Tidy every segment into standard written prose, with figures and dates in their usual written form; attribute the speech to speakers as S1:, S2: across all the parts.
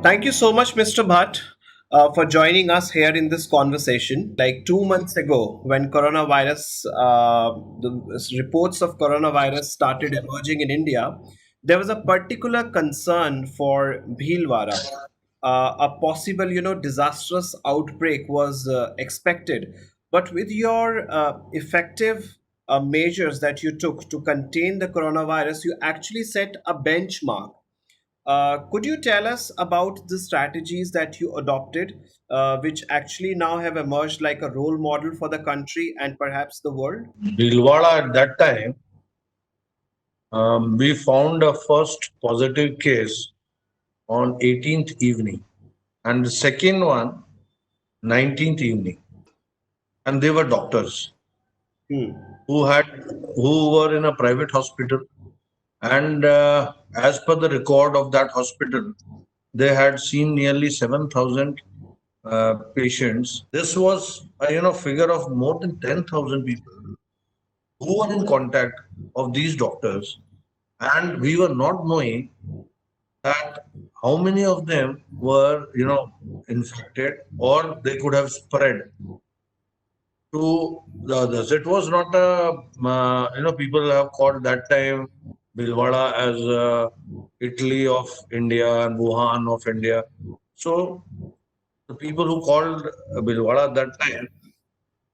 S1: Thank you so much, Mr. Bhatt, for joining us here in this conversation. Like 2 months ago, when the reports of coronavirus started emerging in India, there was a particular concern for Bhilwara. A possible, disastrous outbreak was expected. But with your effective measures that you took to contain the coronavirus, you actually set a benchmark. Could you tell us about the strategies that you adopted, which actually now have emerged like a role model for the country and perhaps the world?
S2: Bhilwara at that time, we found a first positive case on 18th evening and the second one 19th evening. And they were doctors
S1: Hmm.
S2: who had who were in a private hospital. And as per the record of that hospital, they had seen nearly 7,000 patients. This was a figure of more than 10,000 people who were in contact of these doctors, and we were not knowing that how many of them were infected or they could have spread to the others. It was not a people have called that time Bhilwara as Italy of India and Wuhan of India. So the people who called Bhilwara at that time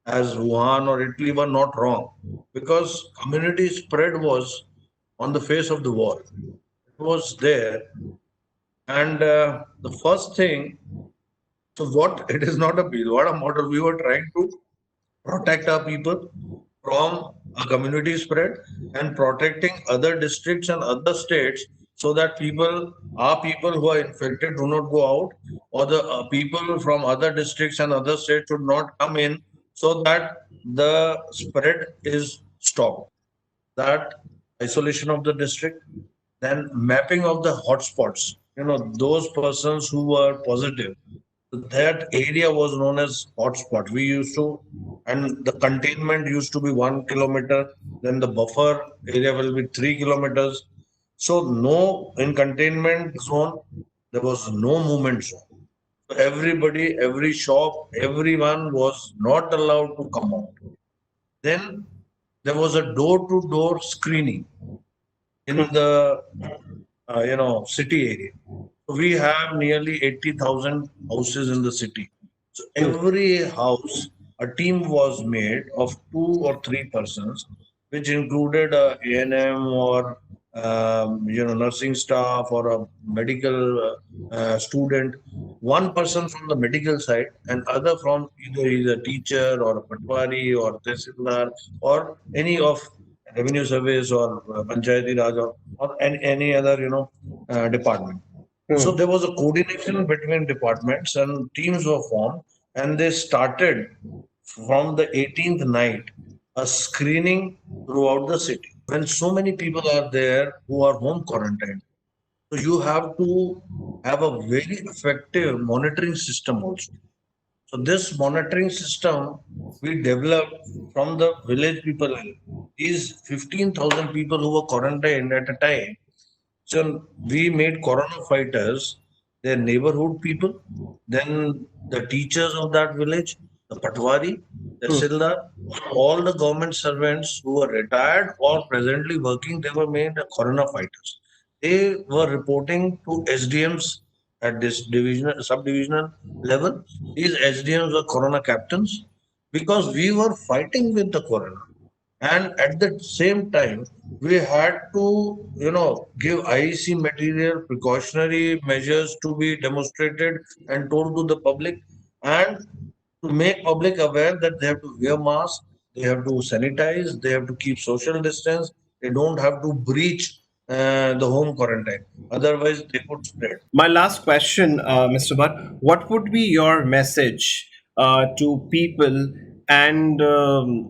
S2: as Wuhan or Italy were not wrong, because community spread was on the face of the wall. It was there. And the first thing, so what it is not a Bhilwara model. We were trying to protect our people from a community spread and protecting other districts and other states, so that our people who are infected do not go out, or the people from other districts and other states should not come in, so that the spread is stopped. That isolation of the district, then mapping of the hotspots. Those persons who were positive, that area was known as hotspot. We used to, and the containment used to be 1 kilometer. Then the buffer area will be 3 kilometers. So no, in containment zone there was no movement zone. So everybody, every shop, everyone was not allowed to come out. Then there was a door-to-door screening in the city area. So we have nearly 80,000 houses in the city. So every house, a team was made of 2 or 3 persons, which included a A&M or nursing staff or a medical student. One person from the medical side and other from either he's a teacher or a patwari or tehsildar or any of revenue service or panchayati raj or any other department. So
S1: Hmm.
S2: there was a coordination between departments and teams were formed, and they started from the 18th night a screening throughout the city. When so many people are there who are home quarantined, so you have to have a very effective monitoring system also. So this monitoring system we developed from the village people. These 15,000 people who were quarantined at a time, so we made corona fighters, their neighborhood people, then the teachers of that village, the Patwari, the
S1: Hmm.
S2: Sildar, all the government servants who were retired or presently working, they were made corona fighters. They were reporting to SDMs at this divisional, subdivisional level. These SDMs were corona captains, because we were fighting with the corona, and at the same time we had to give IEC material, precautionary measures to be demonstrated and told to the public, and to make public aware that they have to wear masks, they have to sanitize, they have to keep social distance, they don't have to breach the home quarantine, otherwise they could spread.
S1: My last question, Mr. Bhatt, what would be your message to people and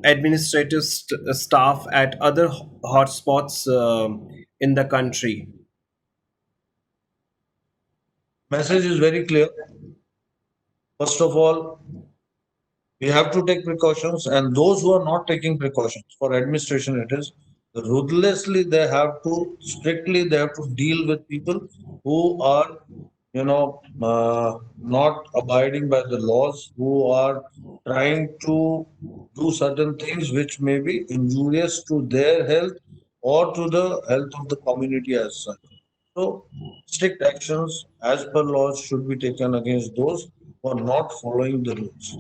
S1: administrative staff at other hotspots in the country?
S2: Message is very clear. First of all, we have to take precautions, and those who are not taking precautions, for administration it is ruthlessly, they have to strictly, they have to deal with people who are not abiding by the laws, who are trying to do certain things which may be injurious to their health or to the health of the community as such. So, strict actions as per laws should be taken against those who are not following the rules.